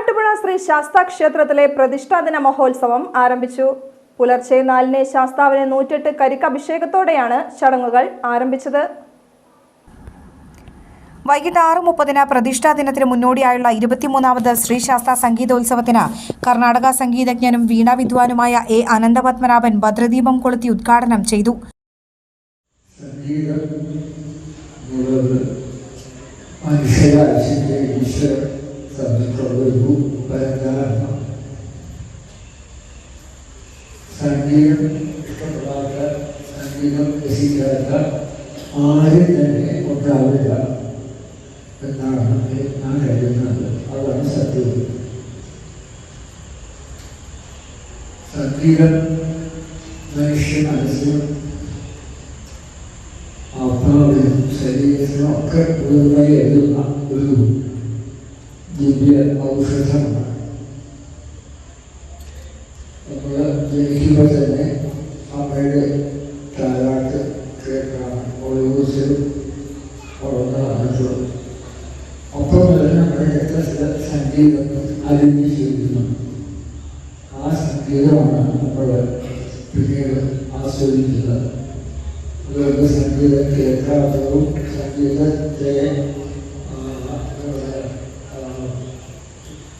ആറാട്ടുപുഴ ശ്രീ ശാസ്താ ക്ഷേത്രത്തിലെ പ്രതിഷ്ഠാദിന മഹോത്സവം ആരംഭിച്ചു. പുലർച്ചെ 4-ന് ശാസ്താവിന് 108 കരിക്കഭിഷേകത്തോടെയാണ് ചടങ്ങുകൾ ആരംഭിച്ചത്. വൈകിട്ട് 6:30 പ്രതിഷ്ഠാ ദിനത്തിന് മുന്നോടിയായുള്ള 23ാമത് ശ്രീ ശാസ്താ സംഗീതോത്സവത്തിന് കർണാടക സംഗീതജ്ഞനും വീണാ വിദ്വാനുമായ എ അനന്തപത്മനാഭൻ ഭദ്രദീപം കൊളുത്തി ഉദ്ഘാടനം ചെയ്തു. സംഗീതം ഇഷ്ടപ്പെടാത്ത, സംഗീതം രസിക്കാത്ത ആരും തന്നെ ഉണ്ടാവില്ല എന്നാണ് ഞാൻ കരുതുന്നത്. അതാണ് സത്യം. സംഗീതം മനുഷ്യ മനസ്സിനും ആത്മാവിനും ശരീരത്തിനും ഒക്കെ ഉയർന്നായി എഴുതുന്ന ഒരു ദിവ്യ ഔഷധമാണ്. നമ്മൾ ജനിക്കുമ്പോൾ തന്നെ അമ്മയുടെ താരാട്ട് കേൾക്കണം, ഒളിവൂസിൽ വളർന്നതാണ്. ഒപ്പം തന്നെ നമ്മുടെ രക്തത്തിലെ സംഗീതം അലിഞ്ഞു ചെയ്യുന്നു. ആ സംഗീതമാണ് നമ്മൾ പിന്നീട് ആസ്വദിക്കുന്നത്. അതുകൊണ്ട് സംഗീതം കേൾക്കാത്തതും സംഗീതത്തെ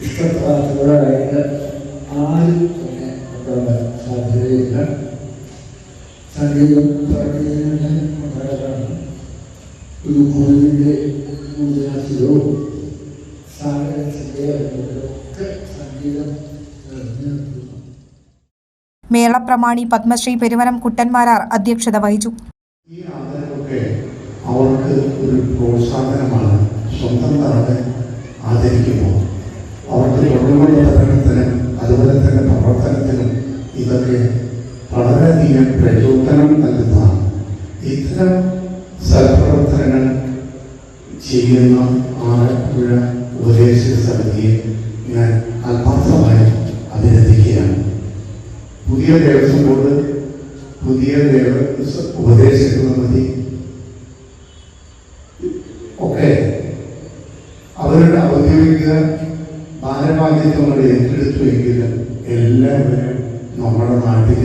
ഇഷ്ടപ്പെടാത്തവരായിട്ട് ആരും തന്നെ സാധ്യതയില്ല. സംഗീതം പഠിക്കുന്നതിന് ഉണ്ടായതാണ് ഒരു ഗുരുവിൻ്റെ പൂജനത്തിലോ സാഗരത്തിൻ്റെ ഒക്കെ സംഗീതം നിറഞ്ഞു നിൽക്കുന്നു. മേളപ്രമാണി പത്മശ്രീ പെരുവനം കുട്ടന്മാരാർ അധ്യക്ഷത വഹിച്ചു. ഈ ആദരവൊക്കെ അവർക്ക് ഒരു പ്രോത്സാഹനമാണ്. സ്വന്തം നാട് ആദരിക്കുമ്പോൾ അവർക്ക് തുടർന്നുള്ള പഠനത്തിനും അതുപോലെ തന്നെ പ്രവർത്തനത്തിനും ഇതൊക്കെ വളരെയധികം പ്രചോദനം നൽകുന്നതാണ്. ഇത്തരം സൽപ്രവർത്തനങ്ങൾ ചെയ്യുന്ന ആലപ്പുഴ ഉപദേശക സമിതിയെ ഞാൻ ആത്മാർത്ഥമായി അഭിനന്ദിക്കുകയാണ്. പുതിയ ദേവസ്വം ബോർഡ്, പുതിയ ഉപദേശക സമിതി ഒക്കെ അവരുടെ ഔദ്യോഗിക ഭാരവാഹിത്വങ്ങൾ ഏറ്റെടുത്തുവെങ്കിലും എല്ലാവരും നമ്മുടെ നാട്ടിൽ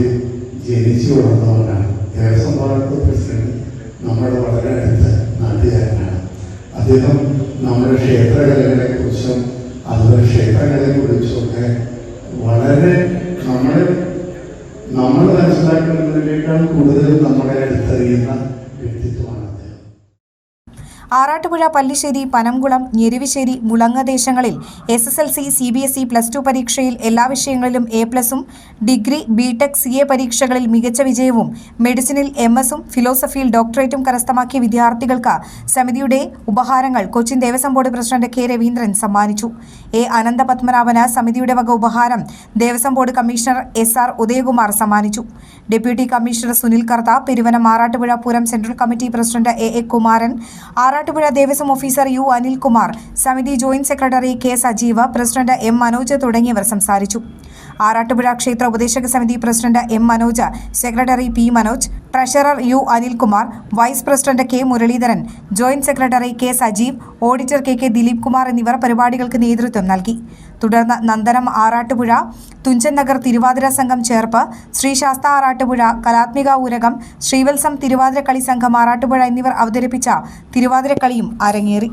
ജനിച്ചു വളർന്നവരാണ്. ദേവസ്വം ബോർഡ് പ്രസിഡന്റ് നമ്മുടെ വളരെ അടുത്ത നാട്ടുകാരനാണ്. അദ്ദേഹം നമ്മുടെ ക്ഷേത്രകലകളെ കുറിച്ചും അതുപോലെ ക്ഷേത്രങ്ങളെ കുറിച്ചൊക്കെ വളരെ നമ്മൾ മനസ്സിലാക്കുന്നതിനേക്കാൾ കൂടുതൽ നമ്മളെ അടുത്തറിയുന്ന വ്യക്തിത്വമാണ്. ആറാട്ടുപുഴ, പല്ലിശ്ശേരി, പനംകുളം, ഞെരുവിശ്ശേരി, മുളങ്ങ ദേശങ്ങളിൽ SSLC, CBSE, +2 പരീക്ഷയിൽ എല്ലാ വിഷയങ്ങളിലും A+ഉം, ഡിഗ്രി, ബിടെക്, CA പരീക്ഷകളിൽ മികച്ച വിജയവും, മെഡിസിനിൽ MS-ഉം ഫിലോസഫിയിൽ ഡോക്ടറേറ്റും കരസ്ഥമാക്കിയ വിദ്യാർത്ഥികൾക്ക് സമിതിയുടെ ഉപഹാരങ്ങൾ Cochin Devaswom board president K. Raveendran സമ്മാനിച്ചു. എ അനന്തപത്മനാഭന് സമിതിയുടെ വക ഉപഹാരം Devaswom board commissioner SR Udayakumar സമ്മാനിച്ചു. Deputy commissioner Sunil Kartha, Peruvanam Arattupuzha Pooram central committee president AA Kumaran, Arattupuzha Devaswom officer U Anilkumar, സമിതി joint secretary K. Sajeev, president M. Manoj തുടങ്ങിയവർ സംസാരിച്ചു. ആറാട്ടുപുഴ ക്ഷേത്ര ഉപദേശക സമിതി president M. Manoj, secretary P. Manoj, treasurer U. Anilkumar, vice president K. Muraleedharan, joint secretary K. Sajeev, auditor K. Dileep Kumar എന്നിവർ പരിപാടികൾക്ക് നേതൃത്വം നൽകി. തുടർന്ന് നന്ദനം ആറാട്ടുപുഴ, തുഞ്ചൻ നഗർ തിരുവാതിര സംഘം ചേർപ്പ്, ശ്രീ ശാസ്താ ആറാട്ടുപുഴ, കലാത്മിക ഊരകം, ശ്രീവത്സം തിരുവാതിര കളി സംഘം ആറാട്ടുപുഴ എന്നിവർ അവതരിപ്പിച്ച തിരുവാതിരക്കളിയും അരങ്ങേറി.